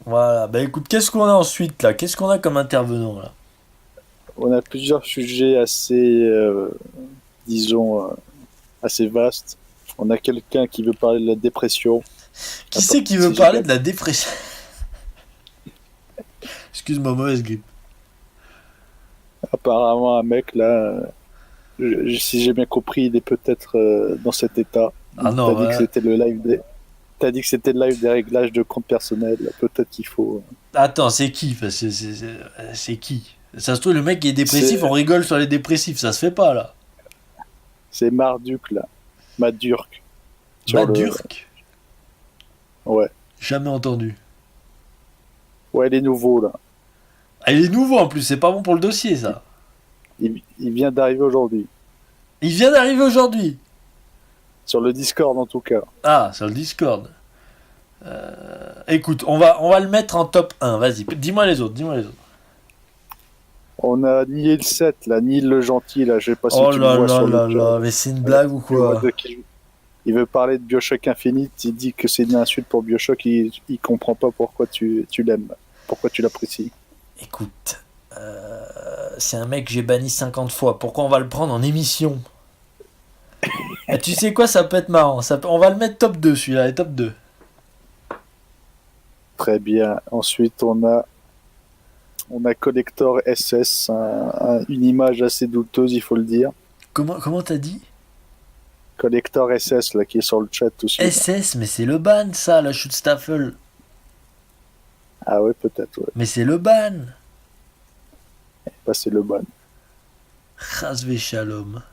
Voilà, bah écoute, qu'est-ce qu'on a ensuite là? Qu'est-ce qu'on a comme intervenant là? On a plusieurs sujets assez, disons, assez vastes. On a quelqu'un qui veut parler de la dépression. Qui Attends, c'est qui veut si j'ai parler bien, de la dépression? Excuse-moi, mauvaise grippe. apparemment un mec là, si j'ai bien compris, il est peut-être dans cet état. Ah T'as non, dit que voilà. c'était le live des, t'as dit que c'était le live des réglages de compte personnel. Peut-être qu'il faut. Attends, c'est qui? Parce que c'est qui? Ça se trouve, le mec qui est dépressif, on C'est, rigole sur les dépressifs, ça se fait pas là. c'est Marduk là, Madurk sur le. Madurk? Ouais, Jamais entendu. ouais, les nouveaux là. Ah, il est nouveau en plus, c'est pas bon pour le dossier Il, ça. il vient d'arriver aujourd'hui Il vient d'arriver aujourd'hui. sur le Discord en tout cas. Ah, sur le Discord. Écoute, on va le mettre en top 1, vas-y. Dis-moi les autres, dis-moi les autres. On a Niel 7 là, Niel le gentil là. Je sais pas si Oh tu le là vois là sur le là chat. là, mais c'est une Ouais, blague ou tu vois quoi? de qui. Il veut parler de Bioshock Infinite, il dit que c'est une insulte pour Bioshock, il comprend pas pourquoi tu l'aimes, pourquoi tu l'apprécies. Écoute, c'est un mec que j'ai banni 50 fois. Pourquoi on va le prendre en émission? Ah, tu sais quoi, ça peut être marrant. On va le mettre top 2 celui-là, et top 2. Très bien. Ensuite, on a Collector SS, une image assez douteuse, il faut le dire. Comment t'as dit? Collector SS, là, qui est sur le chat aussi. Là. SS, mais c'est le ban ça, la Schutzstaffel. Ah ouais, peut-être, ouais. Mais c'est le ban. Bah, c'est le bon. Chasvé Shalom.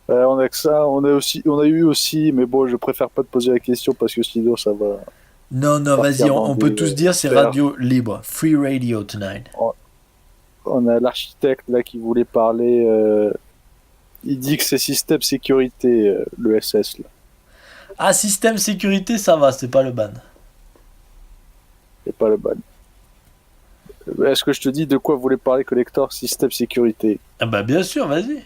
On a que ça, on a eu aussi, mais bon, je préfère pas te poser la question parce que sinon ça va Non, non, vas-y, partir on, dans on peut des tous dire c'est sphères. radio libre. Free radio tonight. On a l'architecte là qui voulait parler. Il dit que c'est système sécurité, le SS là. Ah, système sécurité, ça va, c'est pas le ban. C'est pas le bon. Est-ce que je te dis de quoi voulait parler Collector système sécurité? Ah bah bien sûr, vas-y.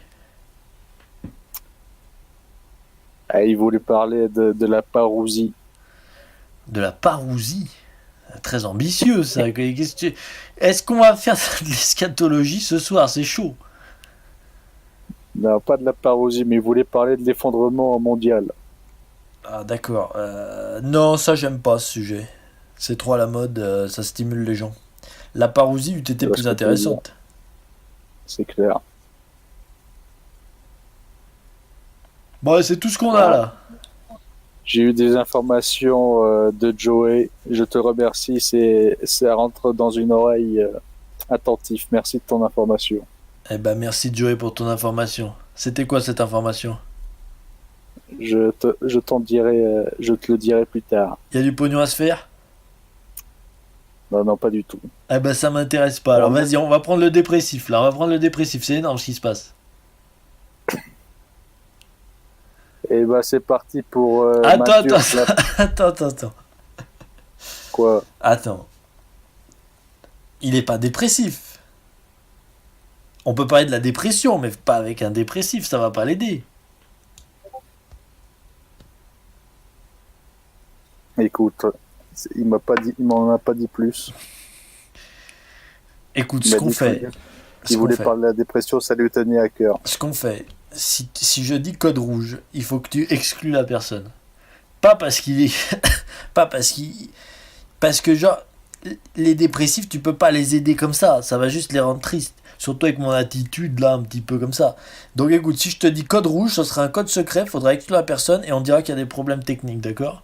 Ah, il voulait parler de la parousie. De la parousie. Très ambitieux ça. Est-ce qu'on va faire de l'eschatologie ce soir? C'est chaud. Non, pas de la parousie, mais il voulait parler de l'effondrement mondial. Ah d'accord. Non, ça j'aime pas ce sujet. C'est trop à la mode, ça stimule les gens. La parousie eût Tu été vois ce plus que je veux dire? intéressante. C'est clair. Bon, c'est tout ce qu'on a Voilà. là. J'ai eu des informations de Joey. Je te remercie. Ça rentre dans une oreille attentive. Merci de ton information. Eh ben merci Joey pour ton information. C'était quoi cette information? Je te le dirai plus tard. Y a du pognon à se faire? Non, non, pas du tout. Eh ben ça m'intéresse pas. Alors On, vas-y, on va prendre le dépressif là. On va prendre le dépressif. C'est énorme ce qui se passe. et bah c'est parti pour Attends, attends, Madurk là. attends, attends, attends. Quoi? Attends. Il est pas dépressif. On peut parler de la dépression, mais pas avec un dépressif, ça va pas l'aider. Écoute, il m'en a pas dit plus. Écoute, Il ce m'a qu'on dit fait, qu'il ce qu'on voulait fait, parler de la dépression, ça lui tenait à cœur. ce qu'on fait. Si je dis code rouge, il faut que tu exclues la personne. Pas parce qu'il est, pas parce qu'il, parce que genre les dépressifs, tu peux pas les aider comme ça va juste les rendre tristes. Surtout avec mon attitude là, un petit peu comme ça. Donc écoute, si je te dis code rouge, ce sera un code secret, faudra exclure la personne et on dira qu'il y a des problèmes techniques, d'accord?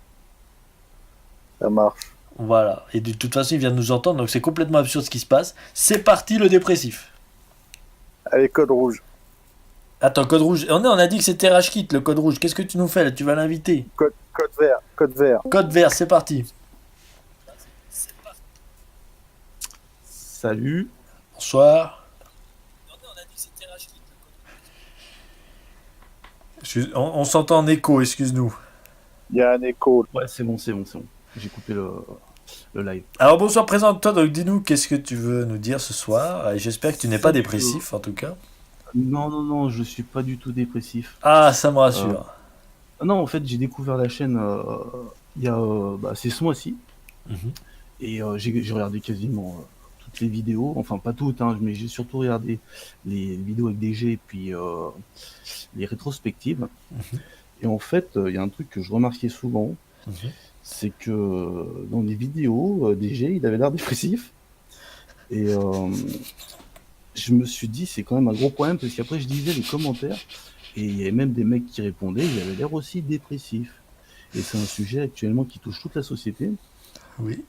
Ça marche. Voilà. Et de toute façon, il vient de nous entendre, donc c'est complètement absurde ce qui se passe. C'est parti le dépressif. Allez, code rouge. Attends, code rouge. On a dit que c'était Rashkit, le code rouge. Qu'est-ce que tu nous fais là? Tu vas l'inviter. Code vert. Code vert. Code vert, c'est parti. Salut. Bonsoir. On s'entend en écho, excuse-nous. Il y a un écho. Ouais, c'est bon, c'est bon, c'est bon. J'ai coupé le live. Alors bonsoir, présente-toi, donc dis-nous qu'est-ce que tu veux nous dire ce soir. Et j'espère que tu n'es pas Salut. dépressif en tout cas. Non, non, non, je suis pas du tout dépressif. Ah, ça me Euh, rassure. non, en fait, j'ai découvert la chaîne il y a c'est ce mois-ci. Mhm. Et j'ai regardé quasiment toutes les vidéos, enfin pas toutes, hein, mais j'ai surtout regardé les vidéos avec DG et puis les rétrospectives. Mhm. Et en fait, il y a un truc que je remarquais souvent, Mhm. c'est que dans les vidéos, DG, il avait l'air dépressif. Et je me suis dit, c'est quand même un gros problème, parce qu'après, je lisais les commentaires, et il y avait même des mecs qui répondaient, ils avaient l'air aussi dépressifs. Et c'est un sujet actuellement qui touche toute la société. Oui.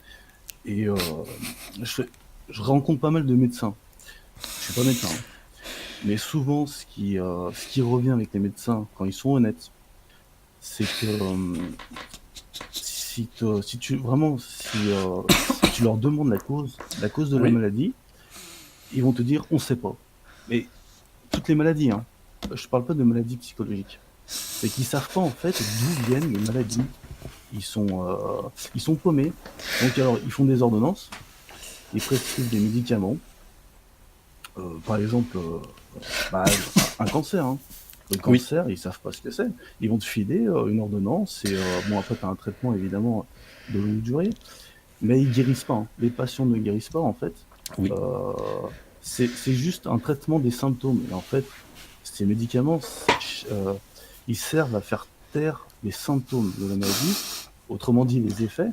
Et je, je rencontre pas mal de médecins. Je suis pas médecin, hein. Mais souvent, ce qui revient avec les médecins, quand ils sont honnêtes, c'est que si tu leur demandes la cause de la Oui. maladie, ils vont te dire on sait pas. Mais toutes les maladies, hein. Je parle pas de maladies psychologiques. C'est qu'ils savent pas en fait d'où viennent les maladies. Ils sont paumés. Donc alors ils font des ordonnances, ils prescrivent des médicaments. Par exemple, bah, un cancer, hein. Le Oui. cancer, ils savent pas ce que c'est. Ils vont te filer une ordonnance et bon après tu as un traitement évidemment de longue durée, mais ils guérissent pas, hein. Les patients ne guérissent pas en fait. Oui. Euh, c'est juste un traitement des symptômes. Et en fait, ces médicaments, ils servent à faire taire les symptômes de la maladie, autrement dit les effets,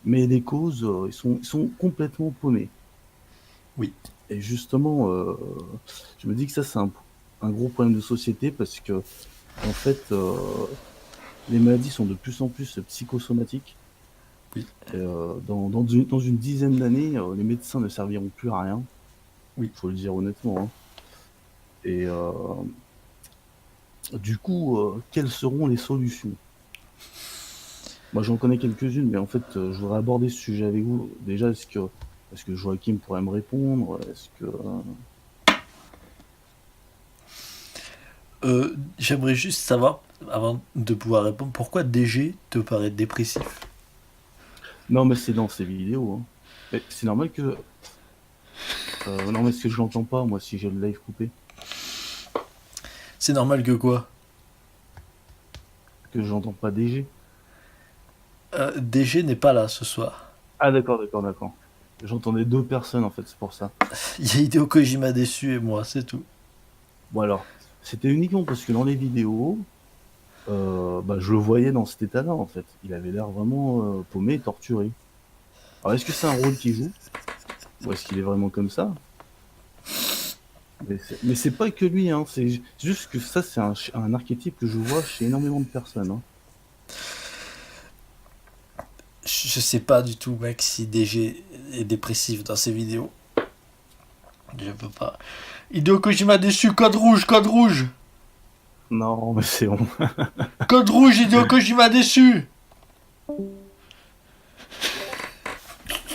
mais les causes, ils sont complètement paumés. Oui. Et justement, je me dis que ça, c'est un gros problème de société parce que, en fait, les maladies sont de plus en plus psychosomatiques. Oui. Et, dans une dizaine d'années, les médecins ne serviront plus à rien. Oui. Faut le dire honnêtement, hein. Et du coup, quelles seront les solutions? Moi, j'en connais quelques-unes, mais en fait, je voudrais aborder ce sujet avec vous. Déjà, est-ce que Joachim pourrait me répondre? Est-ce que J'aimerais juste savoir, avant de pouvoir répondre, pourquoi DG te paraît dépressif. non, mais c'est dans ces vidéos, hein. Mais c'est normal que non, mais est-ce que je l'entends pas, moi, si j'ai le live coupé, C'est normal que quoi? que je n'entends pas DG? DG n'est pas là ce soir. Ah, d'accord, d'accord, d'accord. J'entendais deux personnes, en fait, c'est pour ça. Il y a Hideo Kojima déçu et moi, c'est tout. Bon, alors, c'était uniquement parce que dans les vidéos, bah, je le voyais dans cet état-là, en fait. Il avait l'air vraiment paumé et torturé. Alors, est-ce que c'est un rôle qu'il joue? Ou est-ce qu'il est vraiment comme ça? Mais c'est pas que lui, hein. C'est juste que ça, c'est un archétype que je vois chez énormément de personnes, hein. Je sais pas du tout, mec, si DG est dépressif dans ses vidéos. Je peux pas. Hideo Kojima déçu, code rouge, code rouge. Non, mais c'est bon. Code rouge, Hideo Kojima déçu.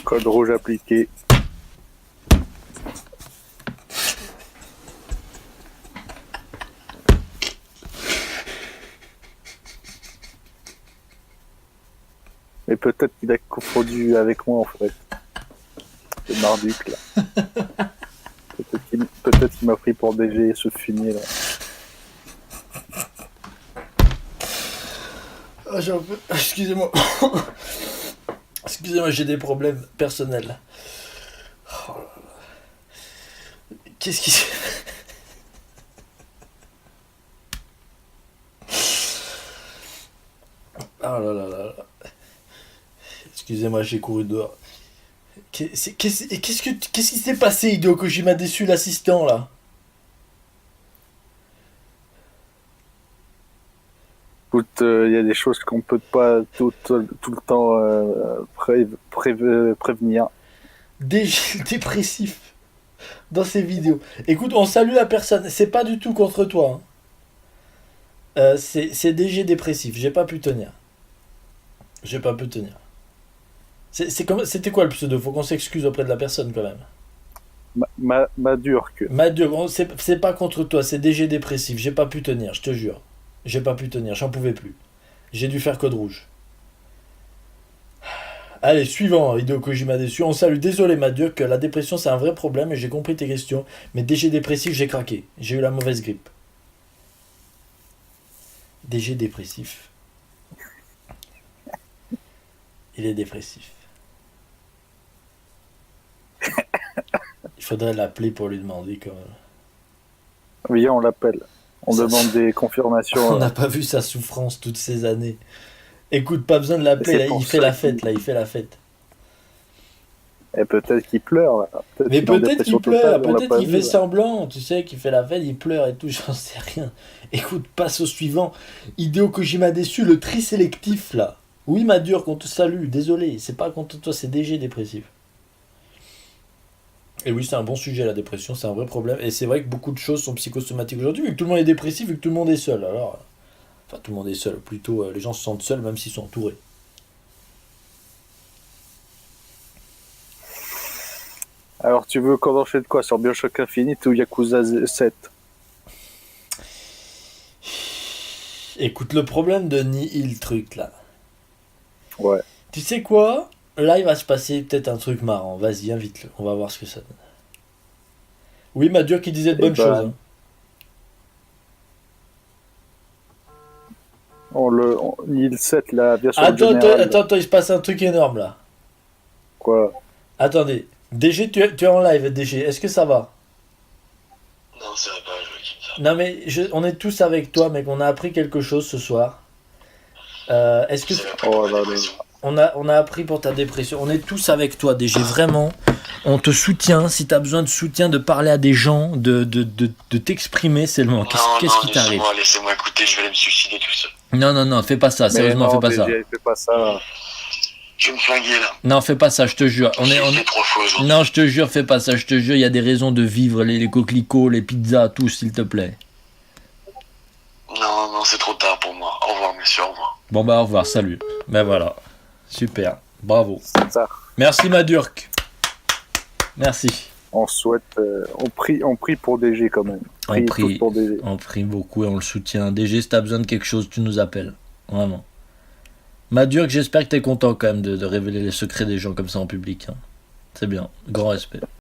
Code rouge appliqué. Et peut-être qu'il a confondu avec moi en fait. C'est Marduk là. Peut-être qu'il m'a pris pour DG ce fumier là. Ah, excusez-moi. Excusez-moi, j'ai des problèmes personnels. Oh là là. Qu'est-ce qui s'est... Oh là là là là. Excusez-moi, j'ai couru dehors. Qu'est-ce qui s'est passé, Hideo Kojima déçu, l'assistant, là? Écoute, il y a des choses qu'on peut pas tout le temps prévenir. Dépressif dans ses vidéos. Écoute, on salue la personne. C'est pas du tout contre toi, hein. C'est DG dépressif. J'ai pas pu tenir. J'ai pas pu tenir. C'était quoi le pseudo? Faut qu'on s'excuse auprès de la personne quand même. Madurk. Madur, c'est pas contre toi, c'est DG dépressif. J'ai pas pu tenir, je te jure. J'ai pas pu tenir, j'en pouvais plus. J'ai dû faire code rouge. Allez, suivant, Hideo Kojima déçu. On salue, désolé Madur, que la dépression c'est un vrai problème et j'ai compris tes questions. Mais DG dépressif, j'ai craqué. J'ai eu la mauvaise grippe. DG dépressif. Il est dépressif. Il faudrait l'appeler pour lui demander quand même. Oui, on l'appelle. On Ça, demande des confirmations. On n'a pas vu sa souffrance toutes ces années. Écoute, pas besoin de l'appeler, C'est là, pour il fait ça la qu'il- fête, là, il fait la fête. Et peut-être qu'il pleure. Là. Mais qu'il est en peut-être dépression qu'il pleure, totale, on l'a peut-être pas qu'il vu, fait là. semblant, tu sais, qu'il fait la fête, il pleure et tout, j'en sais rien. Écoute, passe au suivant. Hideo Kojima déçu, le tri sélectif, là. Oui, Madur, qu'on te salue, désolé, c'est pas contre toi, c'est DG dépressif. Et oui, c'est un bon sujet, la dépression, c'est un vrai problème. Et c'est vrai que beaucoup de choses sont psychosomatiques aujourd'hui, vu que tout le monde est dépressif, vu que tout le monde est seul. Alors, enfin, tout le monde est seul, plutôt, les gens se sentent seuls, même s'ils sont entourés. Alors, tu veux qu'on enchaîne quoi sur Bioshock Infinite ou Yakuza 7? Écoute, le problème de Nihil, truc, là. Ouais. Tu sais quoi? Là, il va se passer peut-être un truc marrant. Vas-y, invite-le. On va voir ce que ça donne. Oui, Madur qui disait de bonnes ben, choses. Hein. Nil 7, la version Attends, générale. attends, il se passe un truc énorme là. Quoi? Attendez. DG, tu es en live, DG. Est-ce que ça va? Non, ça va pas, Joachim. Non, mais on est tous avec toi, mec. On a appris quelque chose ce soir. Est-ce que Ça va pas Oh pour là ma là. dépression. on a appris pour ta dépression? On est tous avec toi, DG. Vraiment. On te soutient. Si tu as besoin de soutien, de parler à des gens, de t'exprimer, c'est le moment. Qu'est-ce qui t'arrive? Laissez-moi écouter, je vais aller me suicider tout seul. Non, fais pas ça. Mais Sérieusement, non, fais pas ça. DG, fais pas ça. Je vais me flinguer là. Non, fais pas ça, je te jure. J'ai fait 3 fois aujourd'hui. Non, je te jure, fais pas ça, je te jure, il y a des raisons de vivre, les coquelicots, les pizzas, tout, s'il te plaît. Non, c'est trop tard pour moi. Au revoir, messieurs, au revoir. Bon bah au revoir, salut. Ben voilà, super, bravo. C'est ça. Merci Madurk. Merci. On souhaite. On prie pour DG quand même. On prie. Tous pour DG. On prie beaucoup et on le soutient. DG, si t'as besoin de quelque chose, tu nous appelles. Vraiment. Madurk, j'espère que t'es content quand même de révéler les secrets des gens comme ça en public. Hein. C'est bien, grand respect.